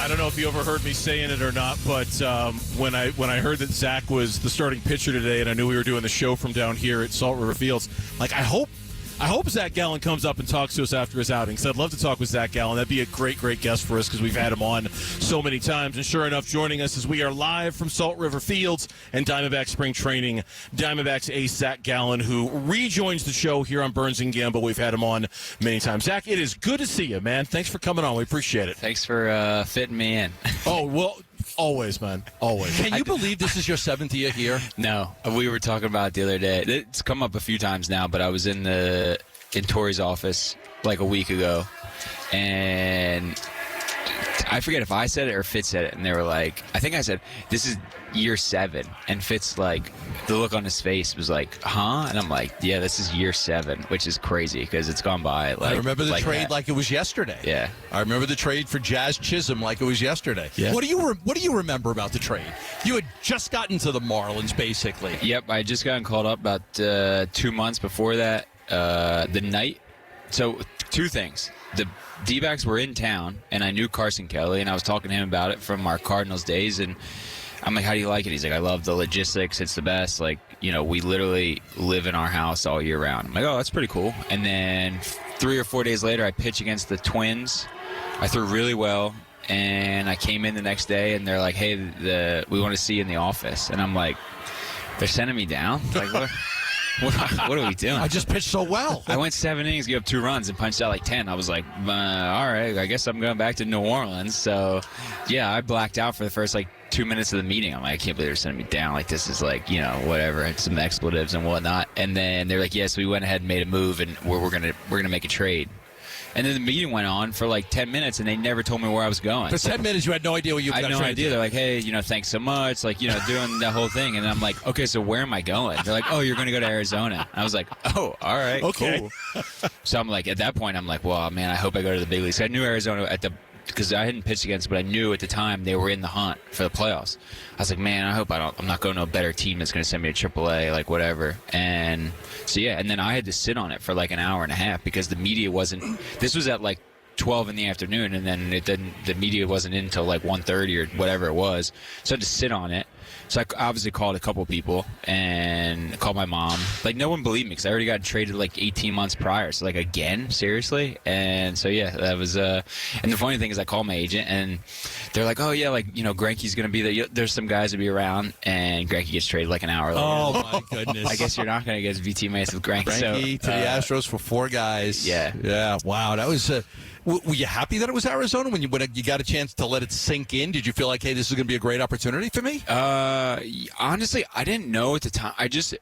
I don't know if you overheard me saying it or not, but when I heard that Zach was the starting pitcher today, and I knew we were doing the show from down here at Salt River Fields, like I hope Zac Gallen comes up and talks to us after his outing. So I'd love to talk with Zac Gallen. That'd be a great guest for us because we've had him on so many times. And sure enough, joining us as we are live from Salt River Fields and Diamondback Spring Training, Diamondbacks ace Zac Gallen, who rejoins the show here on Burns Gambo. We've had him on many times. Zach, it is good to see you, man. Thanks for coming on. We appreciate it. Thanks for fitting me in. Oh, well, always, man. Always. Can you believe this is your 7th year here? No. We were talking about it the other day. It's come up a few times now, but I was in Tori's office like a week ago, and I forget if I said it or Fitz said it, and they were like, I think I said, this is year 7, and Fitz, like, the look on his face was like, huh? And I'm like, yeah, this is year 7, which is crazy because it's gone by. Like, I remember the like trade that. like it was yesterday. Yeah. I remember the trade for Jazz Chisholm like it was yesterday. Yeah. What do you remember about the trade? You had just gotten to the Marlins, basically. Yep, I just gotten called up about 2 months before that. The night. So, 2 things. The D-backs were in town, and I knew Carson Kelly, and I was talking to him about it from our Cardinals days, and I'm like, how do you like it? He's like, I love the logistics. It's the best. Like, you know, we literally live in our house all year round. I'm like, oh, that's pretty cool. And then 3 or 4 days later, I pitch against the Twins. I threw really well, and I came in the next day, and they're like, hey, we want to see you in the office. And I'm like, they're sending me down? Like, what? What are we doing? I just pitched so well. I went 7 innings, gave up 2 runs, and punched out like 10. I was like, all right, I guess I'm going back to New Orleans. So, yeah, I blacked out for the first, 2 minutes of the meeting. I'm like, I can't believe they're sending me down. Like, this is whatever. It's some expletives and whatnot. And then they're like, yes, we went ahead and made a move, and we're gonna make a trade. And then the meeting went on for 10 minutes, and they never told me where I was going. For 10 minutes, you had no idea what you were I going had to no idea. They're like, hey, thanks so much. Doing the whole thing. And I'm like, okay, so where am I going? They're like, oh, you're going to go to Arizona. I was like, oh, all right, Okay. cool. So I'm like, at that point, I'm like, well, man, I hope I go to the big leagues. I knew Arizona because I hadn't pitched against, but I knew at the time they were in the hunt for the playoffs. I was like, man, I hope I'm not going to a better team that's going to send me to AAA, whatever. And so, yeah, and then I had to sit on it for an hour and a half because the media wasn't – this was at 12 in the afternoon, and then the media wasn't in until 1:30 or whatever it was. So I had to sit on it. So I obviously called a couple people and called my mom. No one believed me because I already got traded 18 months prior. So again, seriously? And so yeah, that was and the funny thing is I called my agent and they're like, oh yeah, Greinke's going to be there. There's some guys to be around, and Greinke gets traded an hour later. Oh my goodness. I guess you're not going to get VT mates with Greinke. Greinke to the Astros for 4 guys. Yeah. Yeah. Wow. That was were you happy that it was Arizona when you got a chance to let it sink in? Did you feel like, hey, this is going to be a great opportunity for me? Honestly, I didn't know at the time. I just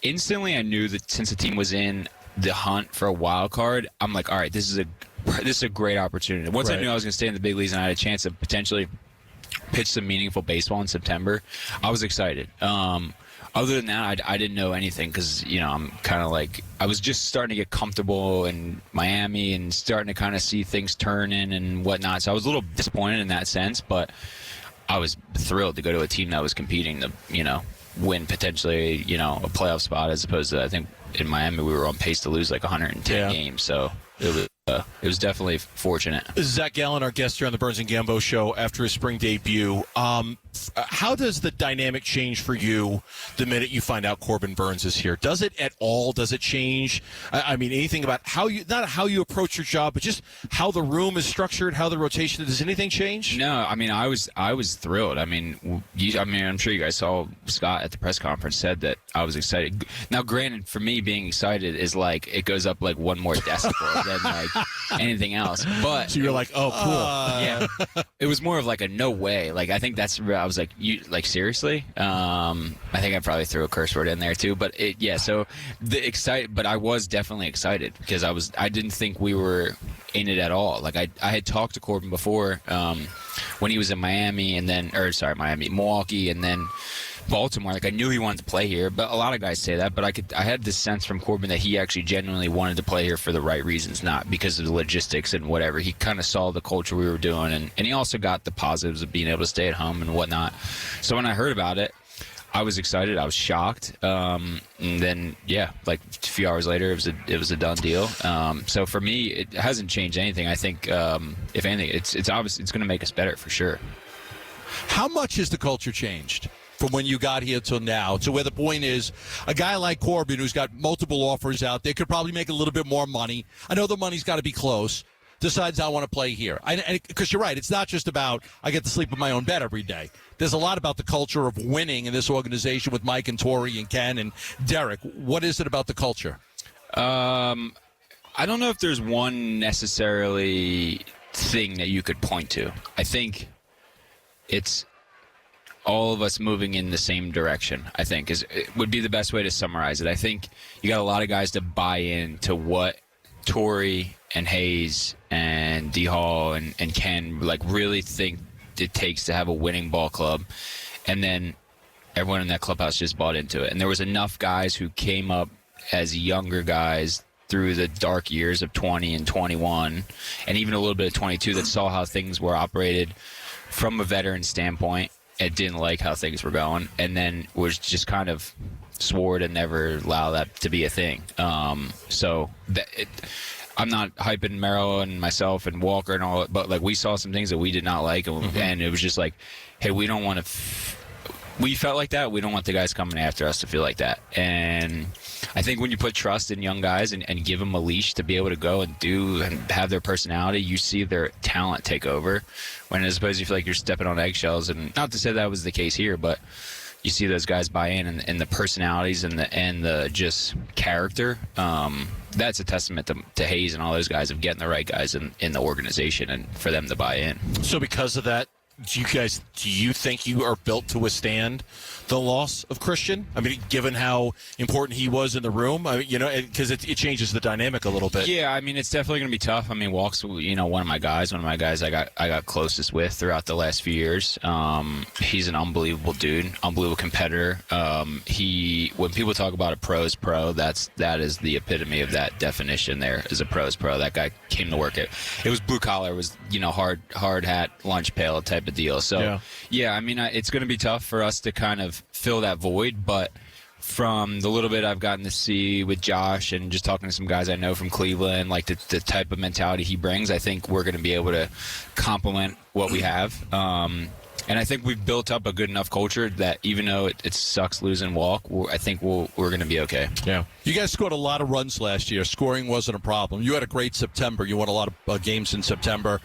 instantly I knew that since the team was in the hunt for a wild card, I'm like, all right, this is a great opportunity. Once I knew I was going to stay in the big leagues and I had a chance to potentially pitch some meaningful baseball in September, I was excited. Other than that, I didn't know anything because, I'm kind of I was just starting to get comfortable in Miami and starting to kind of see things turning and whatnot. So I was a little disappointed in that sense, but I was thrilled to go to a team that was competing to, win potentially, a playoff spot as opposed to, I think, in Miami we were on pace to lose 110 games. So it was definitely fortunate. This is Zac Gallen, our guest here on the Burns Gambo show after his spring debut. How does the dynamic change for you the minute you find out Corbin Burns is here? Does it at all? Does it change? I mean, anything about not how you approach your job, but just how the room is structured, how the rotation, does anything change? No, I mean, I was thrilled. I mean, I'm sure you guys saw Scott at the press conference said that I was excited. Now, granted, for me, being excited is it goes up one more decibel than anything else. But so you're like, oh, cool. Yeah. It was more of a no way. I think that's I was like, you seriously? I think I probably threw a curse word in there too, but so but I was definitely excited because I didn't think we were in it at all. I had talked to Corbin before when he was in Milwaukee and then Baltimore. I knew he wanted to play here, but a lot of guys say that, but I had this sense from Corbin that he actually genuinely wanted to play here for the right reasons, not because of the logistics and whatever. He kind of saw the culture we were doing, and he also got the positives of being able to stay at home and whatnot. So when I heard about it, I was excited. I was shocked. And then, like a few hours later, it was a done deal. So for me, it hasn't changed anything. I think, if anything, it's obvious it's going to make us better for sure. How much has the culture changed from when you got here till now, to where the point is a guy like Corbin, who's got multiple offers out there, could probably make a little bit more money. I know the money's got to be close. Decides I want to play here. Because you're right, it's not just about I get to sleep in my own bed every day. There's a lot about the culture of winning in this organization with Mike and Tori and Ken and Derek. What is it about the culture? I don't know if there's one necessarily thing that you could point to. I think it's all of us moving in the same direction, I think, it would be the best way to summarize it. I think you got a lot of guys to buy in to what Tori and Hayes and D Hall and Ken really think it takes to have a winning ball club. And then everyone in that clubhouse just bought into it. And there was enough guys who came up as younger guys through the dark years of 20 and 21 and even a little bit of 22 that saw how things were operated from a veteran standpoint and didn't like how things were going, and then was just kind of swore to never allow that to be a thing. I'm not hyping Merrill and myself and Walker and all, but we saw some things that we did not like, and it was just like, hey, we don't want to. We felt like that. We don't want the guys coming after us to feel like that. And I think when you put trust in young guys and give them a leash to be able to go and do and have their personality, you see their talent take over. When as opposed to you feel like you're stepping on eggshells. And not to say that was the case here, but you see those guys buy in and the personalities and the just character. That's a testament to Hayes and all those guys of getting the right guys in the organization and for them to buy in. So because of that, do you think you are built to withstand the loss of Christian? I mean, given how important he was in the room, because it changes the dynamic a little bit. Yeah, I mean, it's definitely going to be tough. I mean, Walk's, one of my guys I got closest with throughout the last few years. He's an unbelievable dude, unbelievable competitor. When people talk about a pro's pro, that is the epitome of that definition. There is a pro's pro. That guy came to work it was blue collar, was hard hat, lunch pail type of deal. So yeah, I mean, it's going to be tough for us to kind of fill that void, but from the little bit I've gotten to see with Josh and just talking to some guys I know from Cleveland, like the type of mentality he brings, I think we're going to be able to complement what we have. And I think we've built up a good enough culture that even though it sucks losing Walk, I think we're going to be okay. Yeah. You guys scored a lot of runs last year. Scoring wasn't a problem. You had a great September. You won a lot of games in September.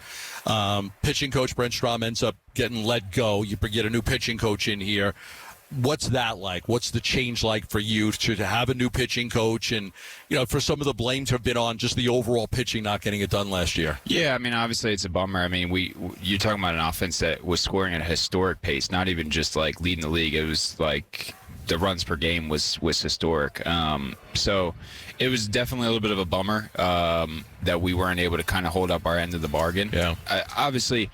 Pitching coach Brent Strom ends up getting let go. You get a new pitching coach in here. What's that like? What's the change like for you to have a new pitching coach and, for some of the blame to have been on just the overall pitching not getting it done last year? Yeah, I mean, obviously it's a bummer. I mean, you're talking about an offense that was scoring at a historic pace, not even just leading the league. It was the runs per game was historic. So it was definitely a little bit of a bummer that we weren't able to kind of hold up our end of the bargain. Yeah. Obviously,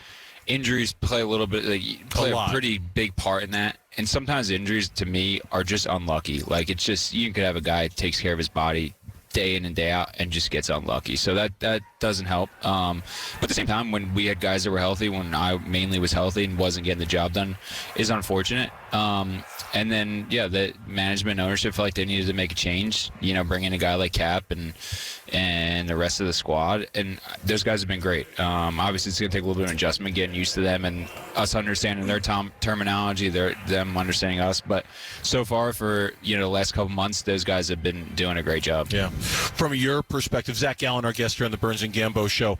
injuries play a pretty big part in that. And sometimes injuries, to me, are just unlucky. It's just, you could have a guy who takes care of his body day in and day out and just gets unlucky. So that doesn't help. But at the same time, when we had guys that were healthy, when I mainly was healthy and wasn't getting the job done, is unfortunate. And then, the management and ownership felt like they needed to make a change, bring in a guy like Cap and the rest of the squad. And those guys have been great. Obviously, it's going to take a little bit of adjustment, getting used to them and us understanding their terminology, them understanding us. But so far for, the last couple months, those guys have been doing a great job. Yeah. From your perspective, Zac Gallen, our guest here on the Burns Gambo show,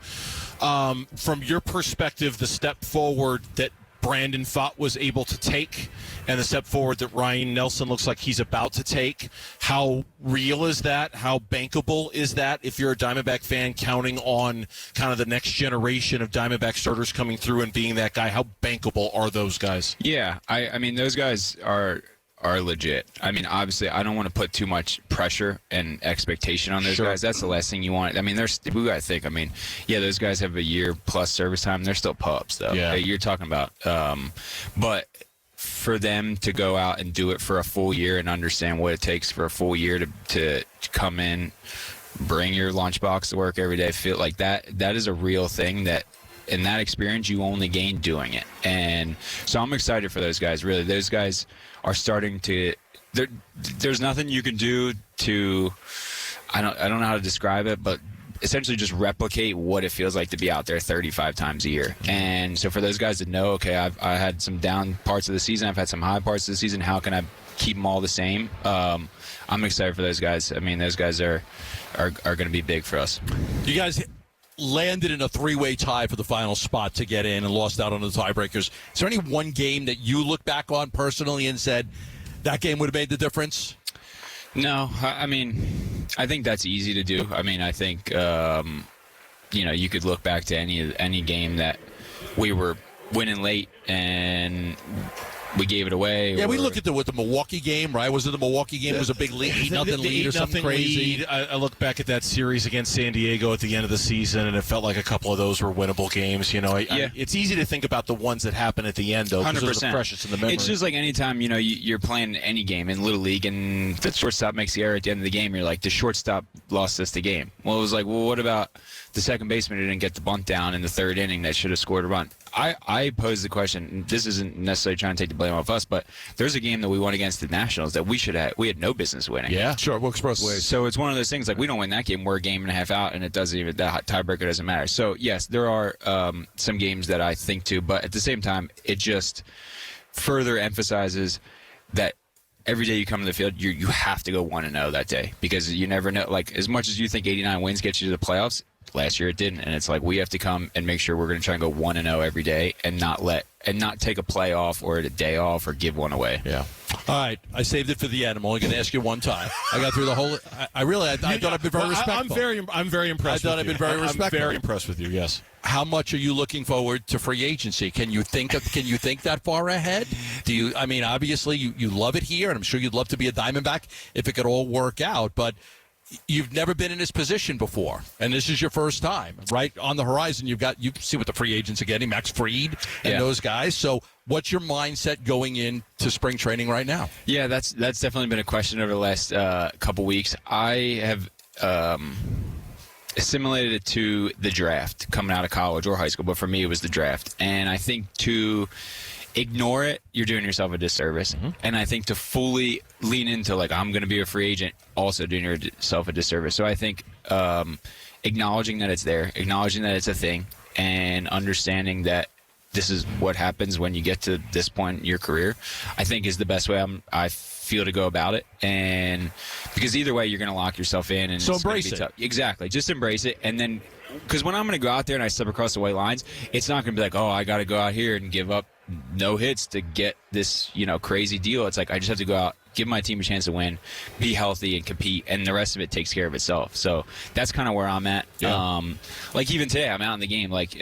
from your perspective, the step forward that Brandon Pfaadt was able to take and the step forward that Ryan Nelson looks like he's about to take, how real is that? How bankable is that if you're a Diamondback fan counting on kind of the next generation of Diamondback starters coming through and being that guy? How bankable are those guys? Yeah, I mean, those guys are legit. I mean, obviously, I don't want to put too much pressure and expectation on those guys. That's the last thing you want. I mean, we got to think. I mean, those guys have a year plus service time. They're still pups, though. Yeah. You're talking about. But for them to go out and do it for a full year and understand what it takes for a full year to come in, bring your lunchbox to work every day, feel like that is a real thing that and that experience you only gain doing it. And so I'm excited for those guys. Really, those guys are starting to. There's nothing you can do to. I don't know how to describe it, but essentially just replicate what it feels like to be out there 35 times a year. And so for those guys to know, okay, I had some down parts of the season, I've had some high parts of the season, how can I keep them all the same? I'm excited for those guys. I mean, those guys are going to be big for us. You guys landed in a three-way tie for the final spot to get in and lost out on the tiebreakers. Is there any one game that you look back on personally and said that game would have made the difference? No, I mean, I think that's easy to do. I mean, I think, you could look back to any game that we were winning late and we gave it away. Yeah, we look at the Milwaukee game, right? Was it the Milwaukee game? It was a big lead, 8-0 lead or something crazy. Lead. I look back at that series against San Diego at the end of the season, and it felt like a couple of those were winnable games. It's easy to think about the ones that happen at the end, though, because those are precious in the memory. It's just like anytime, you're playing any game in Little League, and the shortstop makes the error at the end of the game, you're like, the shortstop lost us the game. Well, it was like, what about the second baseman who didn't get the bunt down in the third inning that should have scored a run? I pose the question, this isn't necessarily trying to take the blame off us, but there's a game that we won against the Nationals that we had no business winning. Yeah, sure. We'll express ways. So it's one of those things, like, we don't win that game, we're a game and a half out, and that tiebreaker doesn't matter. So, yes, there are some games that I think too, but at the same time, it just further emphasizes that every day you come to the field, you have to go 1-0 that day, because you never know. Like, as much as you think 89 wins get you to the playoffs, last year it didn't, and it's like we have to come and make sure we're going to try and go 1-0 every day, and not take a play off or a day off or give one away. Yeah. All right, I saved it for the end. I'm only going to ask you one time. I got through the whole. I thought I've been very respectful. I'm very impressed. I thought I've been very respectful. I'm very impressed with you. Yes. How much are you looking forward to free agency? Can you think that far ahead? Do you? I mean, obviously you love it here, and I'm sure you'd love to be a Diamondback if it could all work out, but you've never been in this position before, and this is your first time, right? On the horizon, you see what the free agents are getting, Max Fried and those guys. So what's your mindset going into spring training right now? Yeah, that's definitely been a question over the last couple weeks. I have assimilated it to the draft coming out of college or high school, but for me it was the draft. And I think to ignore it, you're doing yourself a disservice. Mm-hmm. And I think to fully lean into, like, I'm going to be a free agent, also doing yourself a disservice. So I think acknowledging that it's there, acknowledging that it's a thing, and understanding that this is what happens when you get to this point in your career, I think is the best way I feel to go about it. And because either way, you're going to lock yourself in, and so it's embrace it. Tough. Exactly. Just embrace it. And then, because when I'm going to go out there and I step across the white lines, it's not going to be like, oh, I got to go out here and give up no hits to get this, crazy deal. It's like, I just have to go out, give my team a chance to win, be healthy, and compete, and the rest of it takes care of itself. So that's kind of where I'm at. Yeah. Like, even today, I'm out in the game. Like,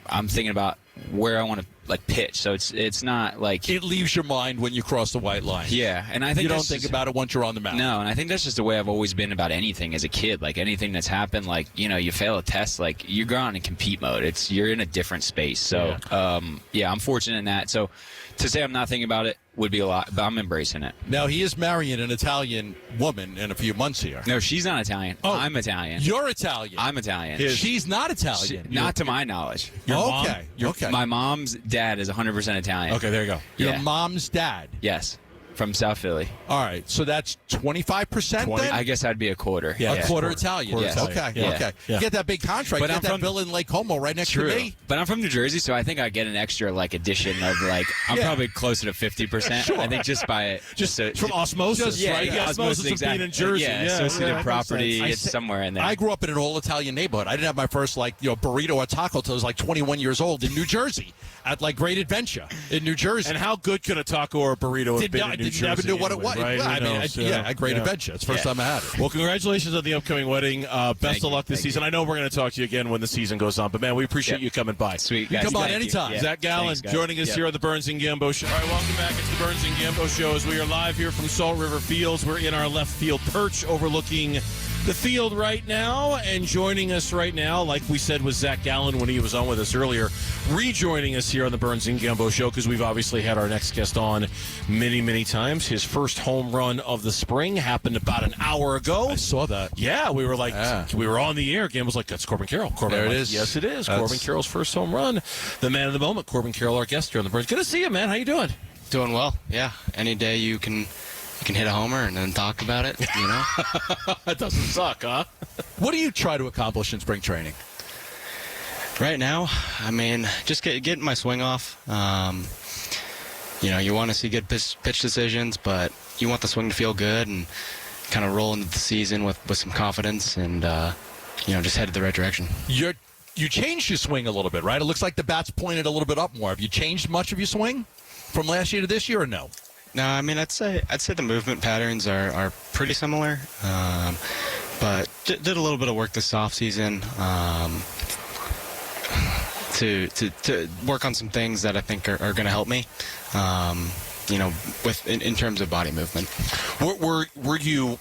I'm thinking about where I want to, like, pitch. So it's not like it leaves your mind when you cross the white line. Yeah, and I think you don't think about it once you're on the mound. No, and I think that's just the way I've always been about anything as a kid. Like, anything that's happened, like, you fail a test, like, you go on in compete mode. You're in a different space. So I'm fortunate in that. So to say I'm not thinking about it would be a lot, but I'm embracing it. Now, he is marrying an Italian woman in a few months here. No, she's not Italian. Oh, I'm Italian. You're Italian. I'm Italian. She's not Italian. Not to my knowledge. Okay. My mom's dad is 100% Italian. Okay, there you go. Your mom's dad. Yes. From South Philly. All right, so that's 25% then? I guess I'd be a quarter. Yeah, a quarter Italian. Yes. Okay. Yeah. You get that big contract. But get that bill in Lake Como right next to me. But I'm from New Jersey, so I think I get an extra, like, addition of, like, I'm probably closer to 50%. Sure. I think just by it. Just from osmosis, right? Yeah, osmosis of being in Jersey. Associated property. It's somewhere in there. I grew up in an all-Italian neighborhood. I didn't have my first, burrito or taco until I was, 21 years old in New Jersey at, Great Adventure in New Jersey. And how good could a taco or a burrito have been in New Jersey? Never knew what it was. Right? Well, at Great Adventure. It's the first time I had it. Well, congratulations on the upcoming wedding. Best of luck this season. I know we're going to talk to you again when the season goes on, but, man, we appreciate you coming by. Sweet, guys. Come on anytime. Zac Gallen joining us here on the Burns Gambo Show. All right, welcome back. It's the Burns Gambo Show as we are live here from Salt River Fields. We're in our left field perch overlooking the field right now, and joining us right now, like we said, was Zac Gallen when he was on with us earlier, rejoining us here on the Burns Gambo show, because we've obviously had our next guest on many, many times. His first home run of the spring happened about an hour ago. I saw that. Yeah, we were like, we were on the air. Gambo was like, that's Corbin Carroll. Corbin, there it like, is. Yes, it is. Corbin Carroll's first home run. The man of the moment, Corbin Carroll, our guest here on the Burns. Good to see you, man. How you doing? Doing well, yeah. Any day you can hit a homer and then talk about it, you know? That doesn't suck, huh? What do you try to accomplish in spring training? Right now, I mean, just getting my swing off. You know, you want to see good pitch decisions, but you want the swing to feel good and kind of roll into the season with some confidence and, you know, just head in the right direction. You changed your swing a little bit, right? It looks like the bat's pointed a little bit up more. Have you changed much of your swing from last year to this year, or no? No, I mean, I'd say the movement patterns are pretty similar, but did a little bit of work this off season to work on some things that I think are going to help me. You know, in terms of body movement. Were you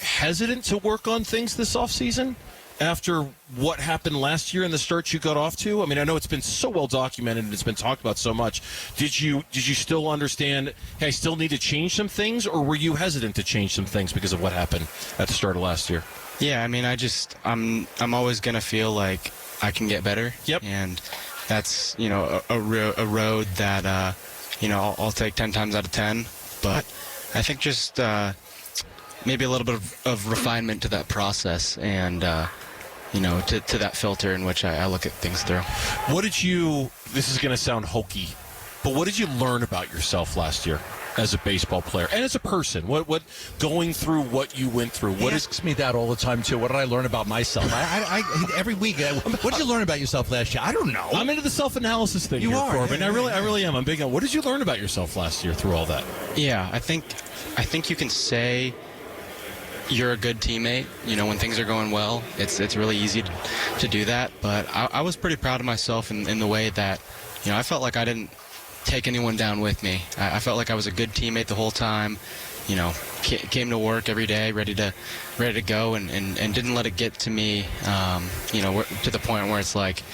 hesitant to work on things this offseason after what happened last year and the start you got off to? I mean, I know it's been so well documented and it's been talked about so much. Did you still understand, hey, I still need to change some things, or were you hesitant to change some things because of what happened at the start of last year? Yeah, I mean, I'm always going to feel like I can get better. Yep. And that's, you know, a road that, you know, I'll take 10 times out of 10. But I think just maybe a little bit of refinement to that process and, you know, to that filter in which I look at things through. This is going to sound hokey, but what did you learn about yourself last year as a baseball player and as a person? What going through what you went through? He asks me that all the time, too. What did I learn about myself? I every week, what did you learn about yourself last year? I don't know. I'm into the self-analysis thing. You here, are, Corbin. yeah. I really am. I'm big on. What did you learn about yourself last year through all that? Yeah, I think you can say you're a good teammate. You know, when things are going well, it's really easy to do that. But I was pretty proud of myself in the way that, you know, I felt like I didn't take anyone down with me. I felt like I was a good teammate the whole time. You know, came to work every day ready to go and didn't let it get to me. You know, to the point where it's like,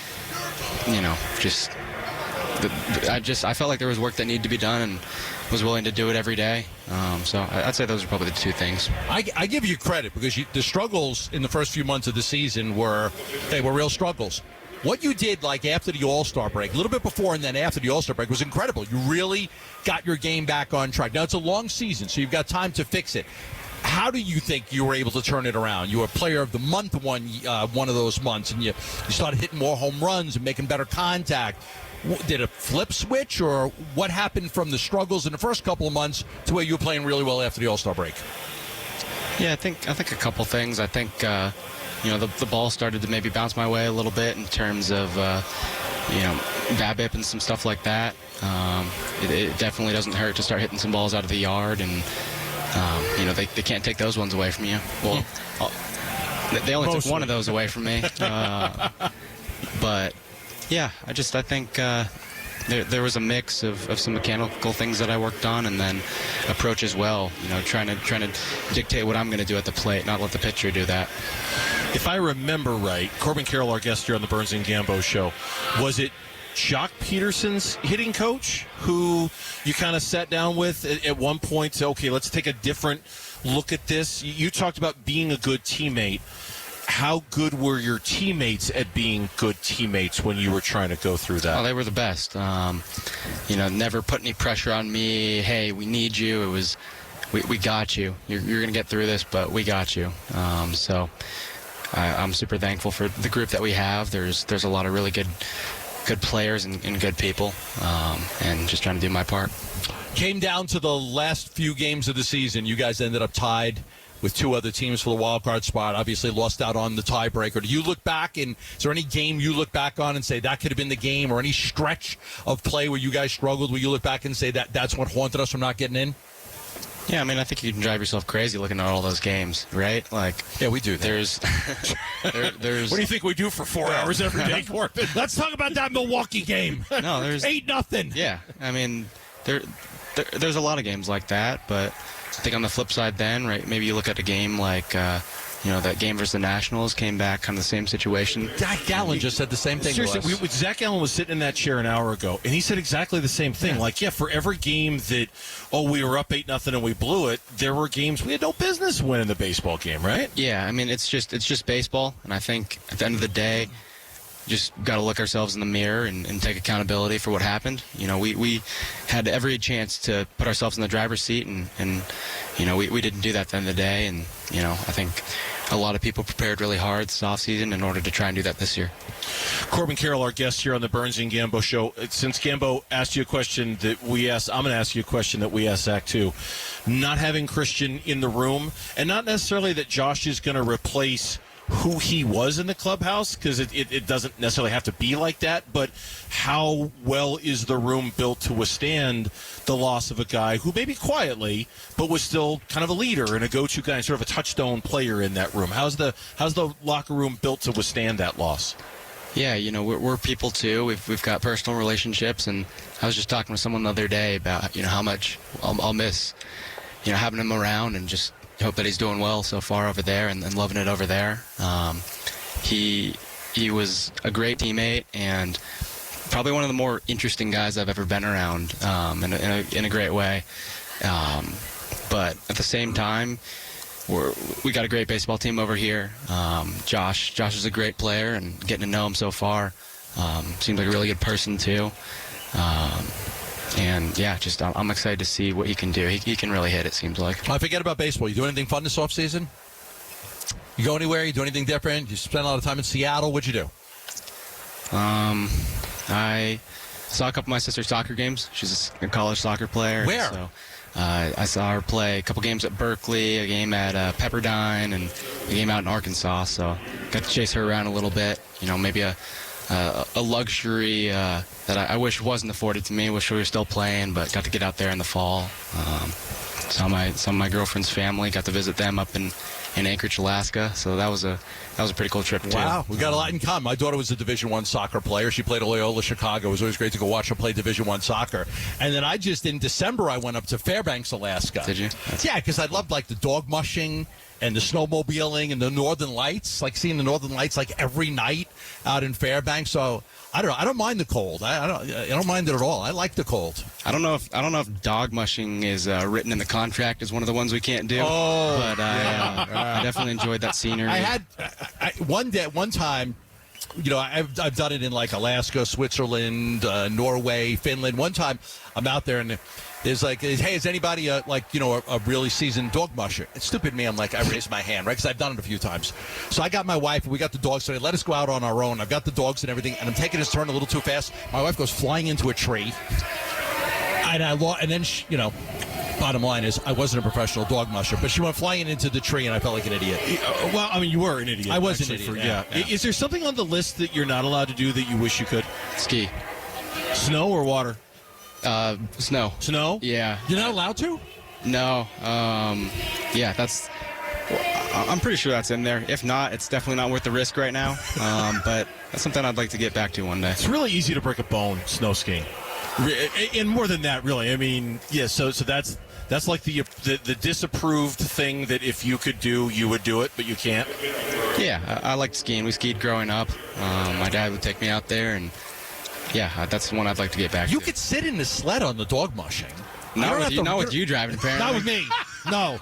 you know, just I felt like there was work that needed to be done and was willing to do it every day. So I'd say those are probably the two things. I give you credit because the struggles in the first few months of the season were real struggles. What you did, like after the All-Star break, a little bit before and then after the All-Star break, was incredible. You really got your game back on track. Now, it's a long season, so you've got time to fix it. How do you think you were able to turn it around? You were Player of the Month one of those months, and you started hitting more home runs and making better contact. Did it flip switch, or what happened from the struggles in the first couple of months to where you were playing really well after the All-Star break? Yeah, I think a couple things. I think you know, the ball started to maybe bounce my way a little bit in terms of you know, BABIP and some stuff like that. It definitely doesn't hurt to start hitting some balls out of the yard, and you know, they can't take those ones away from you. Well, they only took one of those away from me. But yeah, I think there was a mix of some mechanical things that I worked on, and then approach as well. You know, trying to dictate what I'm going to do at the plate, not let the pitcher do that. If I remember right, Corbin Carroll, our guest here on the Burns and Gambo show, was it Jock Peterson's hitting coach who you kind of sat down with at one point to, okay, let's take a different look at this? You talked about being a good teammate. How good were your teammates at being good teammates when you were trying to go through that? Oh, they were the best. You know, never put any pressure on me. Hey, we need you. It was, we got you. You're going to get through this, but we got you. So I'm super thankful for the group that we have. There's a lot of really good players and good people, and just trying to do my part. Came down to the last few games of the season. You guys ended up tied with two other teams for the wild card spot. Obviously lost out on the tiebreaker. Do you look back, and is there any game you look back on and say that could have been the game, or any stretch of play where you guys struggled where you look back and say that's what haunted us from not getting in? Yeah, I mean, I think you can drive yourself crazy looking at all those games, right? Like, yeah, we do. There's What do you think we do for 4 hours every day, Corbin? Let's talk about that Milwaukee game. No, there's 8-0. Yeah, I mean, there's a lot of games like that, but I think on the flip side, then, right? Maybe you look at a game like that game versus the Nationals came back, kind of the same situation. Zac Gallen just said the same thing. Seriously, Zac Gallen was sitting in that chair an hour ago, and he said exactly the same thing. For every game that, we were up 8-0 and we blew it, there were games we had no business winning the baseball game, right? Yeah, I mean, it's just baseball, and I think at the end of the day, just got to look ourselves in the mirror and take accountability for what happened. We had every chance to put ourselves in the driver's seat, and we didn't do that at the end of the day. And, I think a lot of people prepared really hard this offseason in order to try and do that this year. Corbin Carroll, our guest here on the Burns Gambo show. Since Gambo asked you a question that we asked, I'm going to ask you a question that we asked Zach too. Not having Christian in the room, and not necessarily that Josh is going to replace who he was in the clubhouse, because it doesn't necessarily have to be like that, but how well is the room built to withstand the loss of a guy who maybe quietly, but was still kind of a leader and a go-to guy, sort of a touchstone player in that room? How's the locker room built to withstand that loss? Yeah, we're people too. We've got personal relationships, and I was just talking with someone the other day about how much I'll miss having him around, and just hope that he's doing well so far over there and loving it over there. He was a great teammate and probably one of the more interesting guys I've ever been around, in a great way. But at the same time, we got a great baseball team over here. Josh is a great player, and getting to know him so far, seems like a really good person too. And yeah, I'm excited to see what he can do. He can really hit, it seems like. I forget about baseball. You do anything fun this offseason? You go anywhere? You do anything different? You spend a lot of time in Seattle? What'd you do? I saw a couple of my sister's soccer games. She's a college soccer player. Where? So I saw her play a couple games at Berkeley, a game at Pepperdine, and a game out in Arkansas. So got to chase her around a little bit. Maybe a luxury that I wish wasn't afforded to me. Wish we were still playing, but got to get out there in the fall. Saw some of my girlfriend's family. Got to visit them up in Anchorage, Alaska. So that was a pretty cool trip too. Wow, we got a lot in common. My daughter was a Division I soccer player. She played at Loyola Chicago. It was always great to go watch her play Division I soccer. And then in December, I went up to Fairbanks, Alaska. Did you? Yeah, because I loved the dog mushing and the snowmobiling and the Northern Lights, seeing the Northern Lights every night out in Fairbanks. So I don't mind the cold. I don't mind it at all. I like the cold. I don't know if dog mushing is written in the contract as one of the ones we can't do. Oh, but I definitely enjoyed that scenery. One time, I've done it in Alaska, Switzerland, Norway, Finland. One time, I'm out there and there's hey, is anybody a really seasoned dog musher? It's stupid me. I raised my hand, right? Because I've done it a few times. So I got my wife and we got the dogs. So they let us go out on our own. I've got the dogs and everything, and I'm taking his turn a little too fast. My wife goes flying into a tree, and then bottom line is, I wasn't a professional dog musher, but she went flying into the tree, and I felt like an idiot. Well, you were an idiot. I was an idiot. Yeah. Is there something on the list that you're not allowed to do that you wish you could? Ski. Snow or water? Snow. Snow? Yeah. You're not allowed to? No. Yeah, I'm pretty sure that's in there. If not, it's definitely not worth the risk right now. But that's something I'd like to get back to one day. It's really easy to break a bone snow skiing. And more than that, really. So that's like the disapproved thing that if you could do, you would do it, but you can't. Yeah, I liked skiing. We skied growing up. My dad would take me out there, and yeah, that's the one I'd like to get back to. You could sit in the sled on the dog mushing. Not with you driving, apparently. Not with me. No.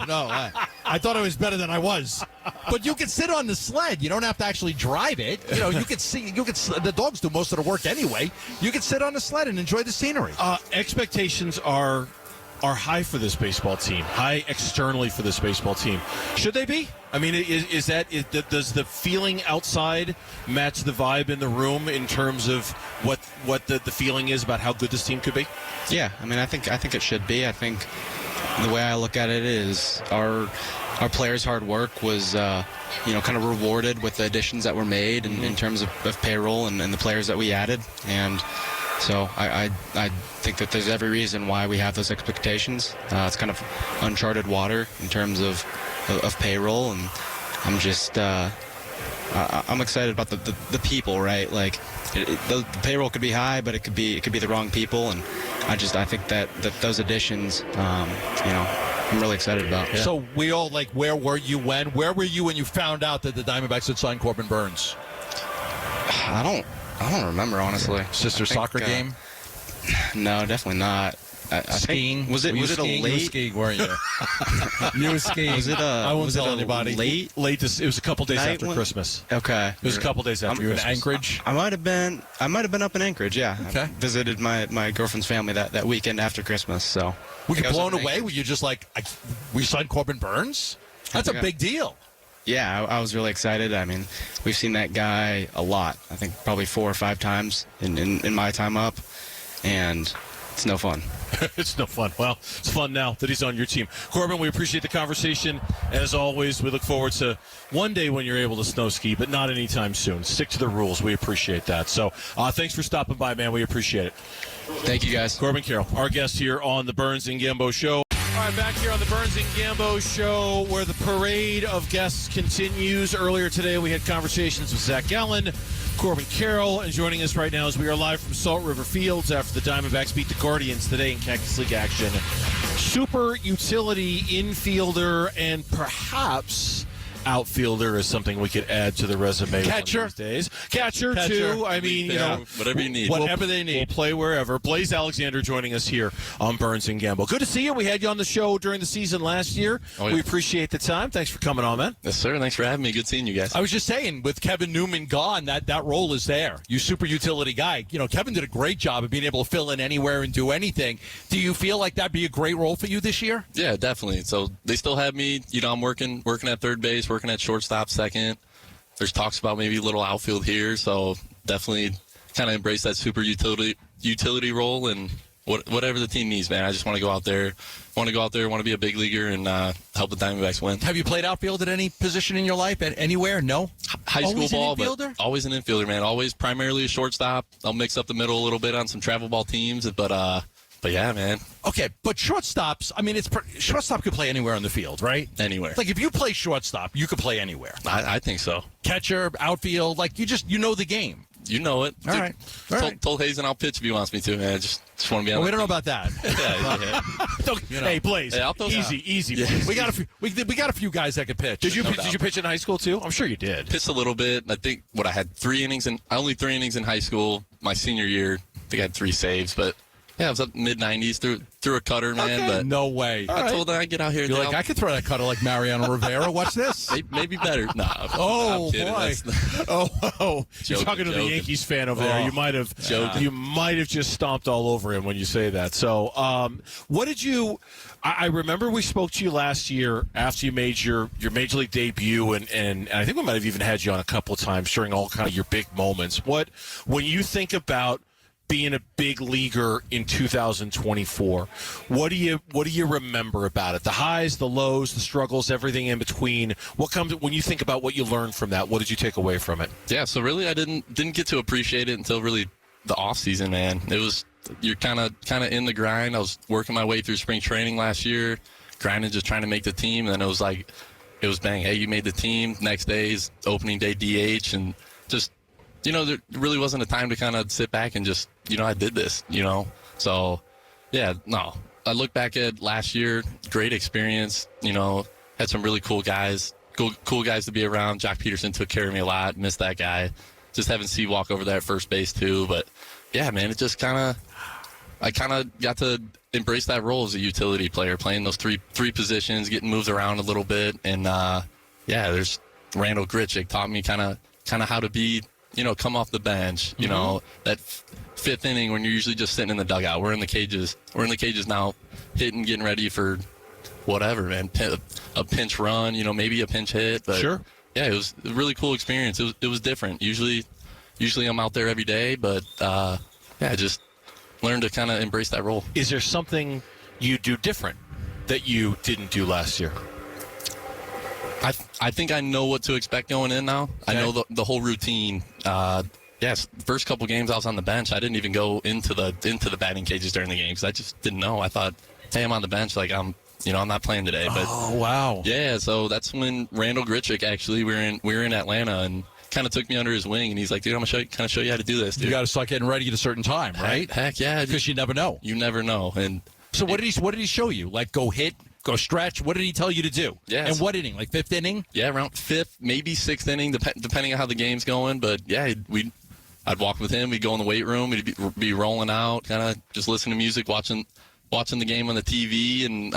I thought I was better than I was. But you could sit on the sled. You don't have to actually drive it. You could see. The dogs do most of the work anyway. You could sit on the sled and enjoy the scenery. Expectations are high for this baseball team. High externally for this baseball team. Should they be? Does the feeling outside match the vibe in the room in terms of what the feeling is about how good this team could be? Yeah, I think it should be. I think the way I look at it is our players' hard work was kind of rewarded with the additions that were made in terms of payroll and the players that we added. And so I think that there's every reason why we have those expectations. It's kind of uncharted water in terms of payroll, and I'm just I'm excited about the people, right? The payroll could be high, but it could be the wrong people, and I think that those additions, I'm really excited about. Yeah. So we all, like, where were you when? Where were you when you found out that the Diamondbacks had signed Corbin Burns? I don't remember, honestly. Sister soccer game? No, definitely not. I Skiing? Think, was it a late? You were skiing, weren't you? You were skiing. Was it I won't was tell it a anybody. Late. It was a couple days night after when- Christmas. Okay. It was a couple days after You in Christmas. Anchorage? I might have been up in Anchorage. Yeah. Okay. I visited my girlfriend's family that weekend after Christmas. So. Were you I was blown up in away? Anchorage. Were you just like, we signed Corbin Burns? That's a Yeah. big deal. Yeah, I was really excited. I mean, we've seen that guy a lot. I think probably 4 or 5 times in my time up, and it's no fun. It's no fun. Well, it's fun now that he's on your team. Corbin, we appreciate the conversation. As always, we look forward to one day when you're able to snow ski, but not anytime soon. Stick to the rules. We appreciate that. So thanks for stopping by, man. We appreciate it. Thank you, guys. Corbin Carroll, our guest here on the Burns and Gambo Show. All right, back here on the Burns and Gambo Show, where the parade of guests continues. Earlier today, we had conversations with Zac Gallen, Corbin Carroll, and joining us right now as we are live from Salt River Fields after the Diamondbacks beat the Guardians today in Cactus League action. Super utility infielder and perhaps outfielder is something we could add to the resume. Catcher. One of these days. Catcher, too. I mean, you know, whatever you need. Whatever they need. We'll play wherever. Blaze Alexander joining us here on Burns and Gambo. Good to see you. We had you on the show during the season last year. Oh, yeah. We appreciate the time. Thanks for coming on, man. Yes, sir. Thanks for having me. Good seeing you guys. I was just saying, with Kevin Newman gone, that role is there. You super utility guy. You know, Kevin did a great job of being able to fill in anywhere and do anything. Do you feel like that'd be a great role for you this year? Yeah, definitely. So they still have me. You know, I'm working at third base, working at shortstop, second. There's talks about maybe a little outfield here. So definitely kind of embrace that super utility role and whatever the team needs, man. I just want to go out there, want to be a big leaguer and help the Diamondbacks win. Have you played outfield at any position in your life? Anywhere? No? High school Always an ball, infielder? but always an infielder, man. Always primarily a shortstop. I'll mix up the middle a little bit on some travel ball teams, but yeah, man. Okay, but shortstops, I mean, shortstop could play anywhere on the field, right? Anywhere. Like, if you play shortstop, you could play anywhere. I think so. Catcher, outfield, like, you know the game. You know it. All right. All right. Told Hazen I'll pitch if he wants me to, man. Just want to be on Well, we that don't know about that. yeah. Hey, Blaze. Hey, I'll throw easy. Yeah. Blaze. we got a few guys that could pitch. Did you No did doubt. you pitch in high school too? I'm sure you did. Pitched a little bit. I think I had only 3 innings in high school. My senior year, I think I had 3 saves, but yeah, I was up mid-90s through a cutter, man. Okay. But No way. I told them I'd get out here. You're like, I could throw that cutter like Mariano Rivera. Watch this. maybe better. Nah, Oh, I'm kidding. boy. That's Oh, you're Joking, talking to the joking. Yankees fan over there. Oh, You might have joking. you might have just stomped all over him when you say that. So, what did you? I remember we spoke to you last year after you made your major league debut, and I think we might have even had you on a couple of times during all kind of your big moments. When you think about being a big leaguer in 2024, what do you remember about it? The highs, the lows, the struggles, everything in between. What comes when you think about what you learned from that? What did you take away from it? Yeah, so really I didn't get to appreciate it until really the off season, man. It was you're kind of in the grind. I was working my way through spring training last year, grinding, just trying to make the team, and then it was bang, hey, you made the team. Next day is opening day DH, and just there really wasn't a time to kind of sit back and just I did this, So yeah, no. I look back at last year, great experience, had some really cool guys to be around. Jock Peterson took care of me a lot, missed that guy. Just having C walk over there at first base too, but yeah, man, it just I kind of got to embrace that role as a utility player, playing those three positions, getting moved around a little bit, and there's Randall Gritchick taught me kind of how to be, come off the bench, that 5th inning when you're usually just sitting in the dugout. We're in the cages now, hitting, getting ready for whatever, man, a pinch run, maybe a pinch hit, but Sure. Yeah, it was a really cool experience. It was different. Usually I'm out there every day, but I just learned to kind of embrace that role. Is there something you do different that you didn't do last year? I think I know what to expect going in now. Okay. I know the whole routine. Yes, first couple games I was on the bench. I didn't even go into the batting cages during the game because I just didn't know. I thought, hey, I'm on the bench, like I'm not playing today. But Oh, wow. yeah, so that's when Randall Gritchick actually we were in Atlanta and kind of took me under his wing, and he's like, dude, I'm gonna show you how to do this, dude. You got to start getting ready at a certain time, right? Heck yeah, Because you never know. you never know. And So what did he show you? Like, go hit go stretch? What did he tell you to do? Yeah. And what inning? Like 5th inning? Yeah, around 5th, maybe 6th inning, depending on how the game's going. But yeah, I'd walk with him. We'd go in the weight room. We'd be rolling out, kind of just listening to music, watching the game on the TV, and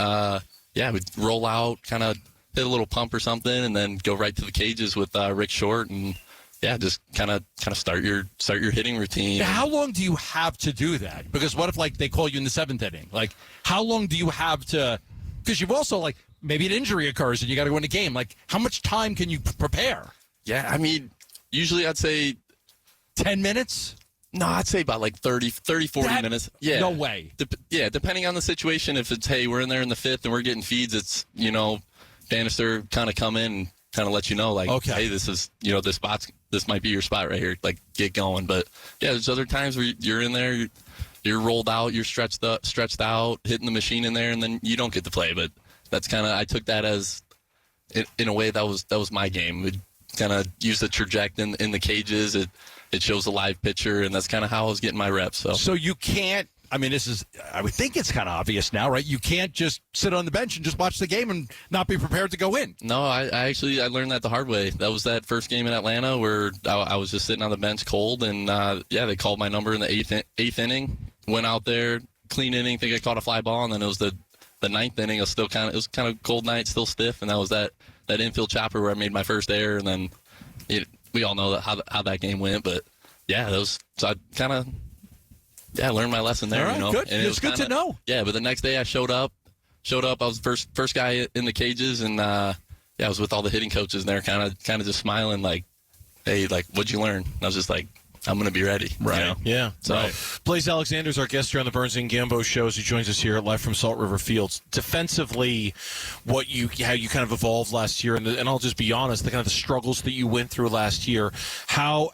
we'd roll out, kind of hit a little pump or something, and then go right to the cages with Rick Short, and just kind of start your hitting routine. Now, how long do you have to do that? Because what if they call you in the 7th inning? Like, how long do you have to? Because you've also maybe an injury occurs and you got to go in a game. Like, how much time can you prepare? Yeah, I mean, usually I'd say 10 minutes. No, I'd say about 40 minutes. Yeah. No way. Depending on the situation. If it's, hey, we're in there in the 5th and we're getting feeds, it's, Bannister kind of come in and kind of let you know, okay, hey, this is, this might be your spot right here. Get going. But, yeah, there's other times where you're in there, you're rolled out, you're stretched out, hitting the machine in there, and then you don't get to play. But that's kind of, I took that as, in a way, that was my game. We'd kind of use the trajectory in the cages. It shows a live picture, and that's kind of how I was getting my reps. So you can't, I would think it's kind of obvious now, right? You can't just sit on the bench and just watch the game and not be prepared to go in. No, I learned that the hard way. That was that first game in Atlanta where I was just sitting on the bench cold, and they called my number in the 8th inning. Went out there, clean inning, think I caught a fly ball, and then it was the 9th inning. It was kind of cold night, still stiff, and that was that infield chopper where I made my first error, and then we all know how that game went. But yeah, so I kind of learned my lesson there. All right, good. And it's good to know. Yeah, but the next day I showed up. I was the first guy in the cages, and I was with all the hitting coaches, and they're kind of just smiling like, hey, what'd you learn? And I was just like, I'm going to be ready. Right. Yeah. So, right. Blaze Alexander's our guest here on the Burns Gambo show as he joins us here live from Salt River Fields. Defensively, how you kind of evolved last year, and I'll just be honest, the kind of the struggles that you went through last year. How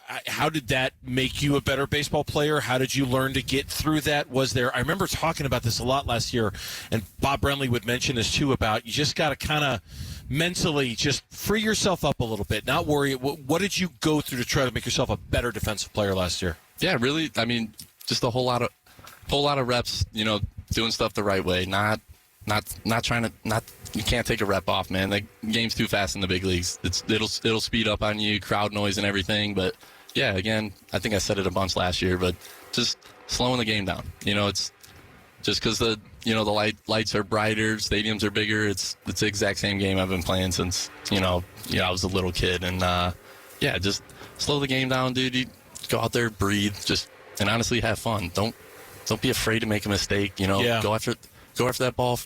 did that make you a better baseball player? How did you learn to get through that? I remember talking about this a lot last year, and Bob Brenly would mention this too, about you just got to kind of mentally just free yourself up a little bit, not worry. What did you go through to try to make yourself a better defensive player last year? Yeah, really. I mean, just a whole lot of reps. Doing stuff the right way. Not trying to. You can't take a rep off, man. The game's too fast in the big leagues. It'll speed up on you, crowd noise and everything. But yeah, again, I think I said it a bunch last year, but just slowing the game down. It's just because the lights are brighter, stadiums are bigger. It's the exact same game I've been playing since I was a little kid, and just slow the game down, dude. You go out there, breathe, and honestly have fun. Don't be afraid to make a mistake. Go after that ball.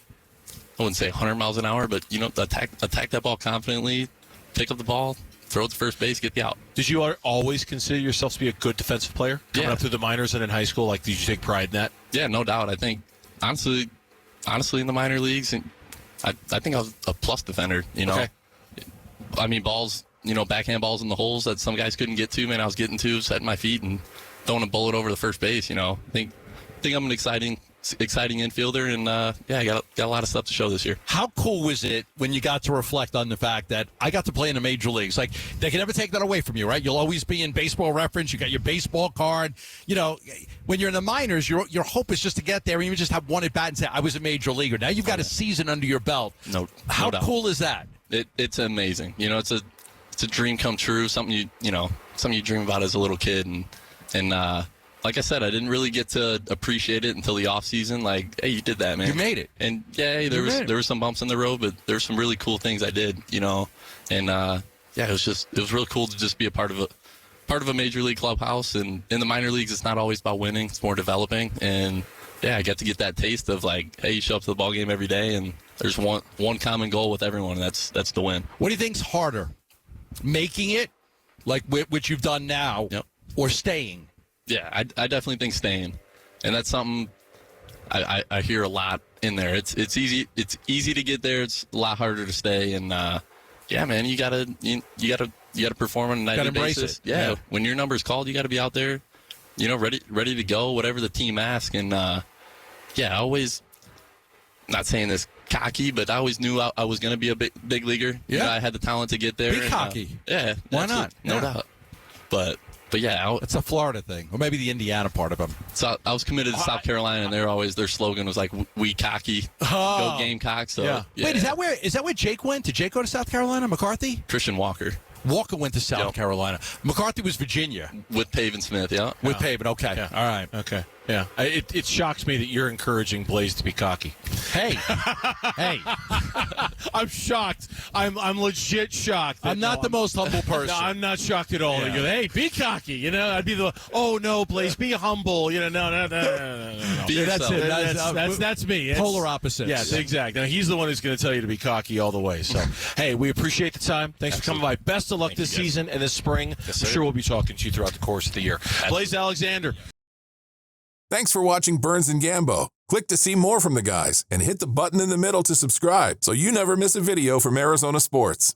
I wouldn't say 100 miles an hour, but attack that ball confidently, pick up the ball, throw it to first base, get the out. Did you always consider yourself to be a good defensive player coming up through the minors and in high school? Did you take pride in that? Yeah, no doubt. I think honestly, in the minor leagues, I think I was a plus defender. Okay. I mean, balls, backhand balls in the holes that some guys couldn't get to. Man, I was getting to, setting my feet and throwing a bullet over the first base. I think I'm an exciting infielder, and I got a lot of stuff to show this year. How cool was it when you got to reflect on the fact that I got to play in the major leagues? They can never take that away from you, right? You'll always be in Baseball Reference. You got your baseball card. When you're in the minors, your hope is just to get there and even just have one at bat and say, I was a major leaguer. Now you've got a season under your belt. How cool is that? It's amazing. It's a dream come true. Something you dream about as a little kid, and like I said, I didn't really get to appreciate it until the off season. Hey, you did that, man. You made it. And yeah, there were some bumps in the road, but there were some really cool things I did, And it was really cool to just be a part of a major league clubhouse. And in the minor leagues, it's not always about winning; it's more developing. And I got to get that taste of hey, you show up to the ball game every day, and there's one common goal with everyone, and that's to win. What do you think's harder, making it, which you've done now, or staying? Yeah, I definitely think staying, and that's something I hear a lot in there. It's easy to get there. It's a lot harder to stay, and man, you gotta perform on a nightly basis. Yeah, when your number's called, you got to be out there, ready to go, whatever the team asks. And I always, not saying this cocky, but I always knew I was going to be a big leaguer. Yeah, I had the talent to get there. Be cocky. Why not? No doubt. But but yeah, It's a Florida thing, or maybe the Indiana part of them. so I was committed to South Carolina, and their slogan was like, "We cocky, go Gamecocks." So, Yeah. Wait, is that where Jake went? Did Jake go to South Carolina? McCarthy? Christian Walker Walker went to South Yep. Carolina. McCarthy was Virginia with Pavin Smith? Yeah, with Pavin. Okay, Yeah. all right. Okay. Yeah. It shocks me that you're encouraging Blaze to be cocky. Hey, hey, I'm shocked. I'm legit shocked. I'm not the most humble person. No, I'm not shocked at all. Yeah. You go, hey, be cocky. You know, I'd be the, oh no, Blaze, be humble. You know, no. Be Yeah, that's yourself. it. That's me. It's, Polar opposites. Yes, exactly. Now, he's the one who's going to tell you to be cocky all the way. So, hey, we appreciate the time. Thanks for coming by. Best of luck this season and this spring. I'm sure we'll be talking to you throughout the course of the year. Blaze Alexander. Thanks for watching Burns and Gambo. Click to see more from the guys and hit the button in the middle to subscribe so you never miss a video from Arizona sports.